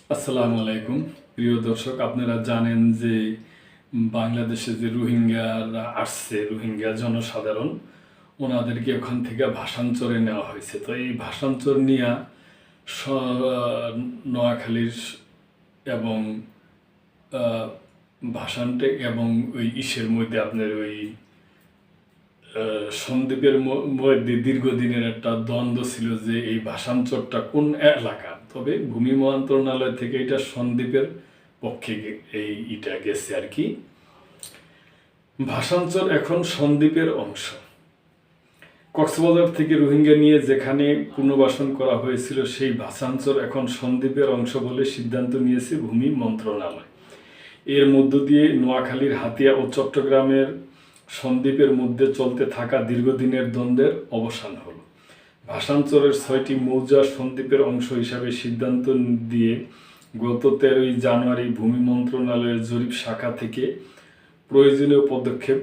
আসসালামু আলাইকুম প্রিয় দর্শক, আপনারা জানেন যে বাংলাদেশে যে রোহিঙ্গারা আসছে, রোহিঙ্গা জনসাধারণ, ওনাদেরকে ওখান থেকে ভাষান্তরে নেওয়া হয়েছে। তো এই ভাষান্তর নিয়ে নোয়াখালীর এবং ভাষানটেক এবং ওই ইসের মধ্যে আপনার ওই সন্দ্বীপের মধ্যে দীর্ঘদিনের একটা দ্বন্দ্ব ছিল যে এই ভাষান্তরটা কোন এলাকা। তবে ভূমি মন্ত্রণালয় থেকে এটা সন্দ্বীপের পক্ষে এটা গেছে আর কি। ভাষান্তর এখন সন্দ্বীপের অংশ। কক্সবাজার থেকে রোহিঙ্গা নিয়ে যেখানে পুনর্বাসন করা হয়েছিল সেই ভাষান্তর এখন সন্দ্বীপের অংশ বলে সিদ্ধান্ত নিয়েছে ভূমি মন্ত্রণালয়। এর মধ্য দিয়ে নোয়াখালীর হাতিয়া ও চট্টগ্রামের সন্দ্বীপের মধ্যে চলতে থাকা দীর্ঘদিনের দ্বন্দ্বের অবসান হলো। ভাষান্তরের 6টি মৌজা সন্দ্বীপের অংশ হিসাবে সিদ্ধান্ত দিয়ে গত 13ই জানুয়ারি ভূমি মন্ত্রণালয়ের জরিপ শাখা থেকে প্রয়োজনীয় পদক্ষেপ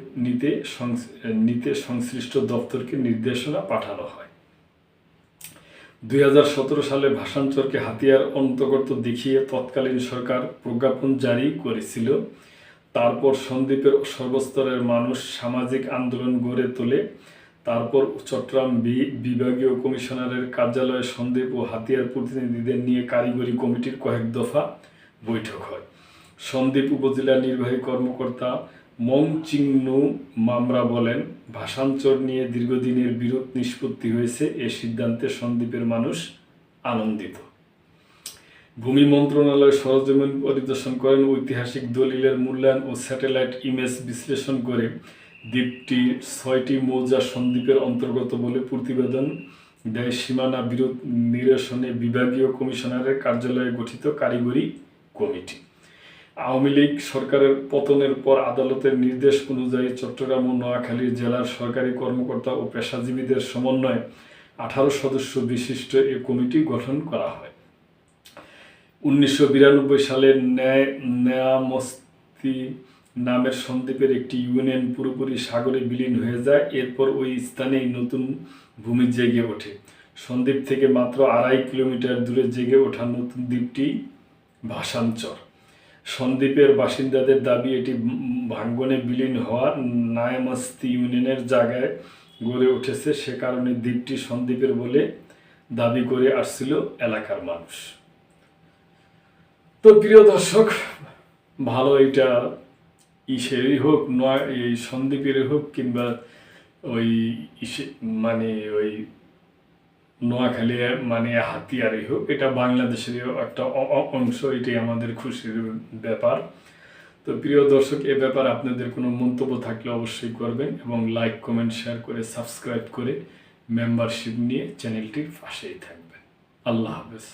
নিতে সংশ্লিষ্ট দপ্তরকে নির্দেশনা পাঠানো হয়। 2017 সালে ভাষান্তরকে হাতিয়ার অন্তর্গত দেখিয়ে তৎকালীন সরকার প্রজ্ঞাপন জারি করেছিল। তারপর সন্দ্বীপের সর্বস্তরের মানুষ সামাজিক আন্দোলন গড়ে তোলে। তারপর চট্টগ্রাম বিভাগীয় কমিশনারের কার্যালয়ে সন্দ্বীপ ও হাতিয়ার প্রতিনিধিদের নিয়ে কারিগরি কমিটির কয়েক দফা বৈঠক হয়। সন্দ্বীপ উপজেলা নির্বাহী কর্মকর্তা মংচিংনু মামরা বলেন, ভাষান্তর নিয়ে দীর্ঘদিনের বিরোধ নিষ্পত্তি হয়েছে। এ সিদ্ধান্তে সন্দ্বীপের মানুষ আনন্দিত। ভূমি মন্ত্রণালয় সরজমিন পরিদর্শন করেন। ঐতিহাসিক দলিলের মূল্যায়ন ও স্যাটেলাইট ইমেজ বিশ্লেষণ করে দ্বীপটি 6টি মৌজা সন্দ্বীপের অন্তর্গত বলে প্রতিবেদন দেয় সীমানা বিরোধ নিরসনে বিভাগীয় কমিশনারের কার্যালয়ে গঠিত কারিগরি কমিটি। আওয়ামী লীগ সরকারের পতনের পর আদালতের নির্দেশ অনুযায়ী চট্টগ্রাম ও নোয়াখালী জেলার সরকারি কর্মকর্তা ও পেশাজীবীদের সমন্বয়ে 18 সদস্য বিশিষ্ট এ কমিটি গঠন করা হয়। 1992 সালে নেয়ামস্তি নামের সন্দ্বীপের একটি ইউনিয়ন পুরোপুরি সাগরে বিলীন হয়ে যায়। এরপর ওই স্থানেই নতুন ভূমি জেগে ওঠে। সন্দ্বীপ থেকে মাত্র 2.5 কিলোমিটার দূরে জেগে ওঠা নতুন দ্বীপটি ভাষান্তর। সন্দ্বীপের বাসিন্দাদের দাবি, এটি ভাঙ্গনে বিলীন হওয়া নায়ামস্তি ইউনিয়নের জায়গায় গড়ে উঠেছে। সে কারণে দ্বীপটি সন্দ্বীপের বলে দাবি করে আসছিল এলাকার মানুষ। তো প্রিয় দর্শক, ভালো এটা ইসেরই হোক, এই সন্দ্বীপেরই হোক কিংবা ওই ওই নোয়াখালী হাতিয়ারই হোক, এটা বাংলাদেশেরও একটা অংশ। এটাই আমাদের খুশির ব্যাপার। তো প্রিয় দর্শক, এ ব্যাপারে আপনাদের কোনো মন্তব্য থাকলে অবশ্যই করবেন এবং লাইক, কমেন্ট, শেয়ার করে সাবস্ক্রাইব করে মেম্বারশিপ নিয়ে চ্যানেলটির পাশেই থাকবেন। আল্লাহ হাফেজ।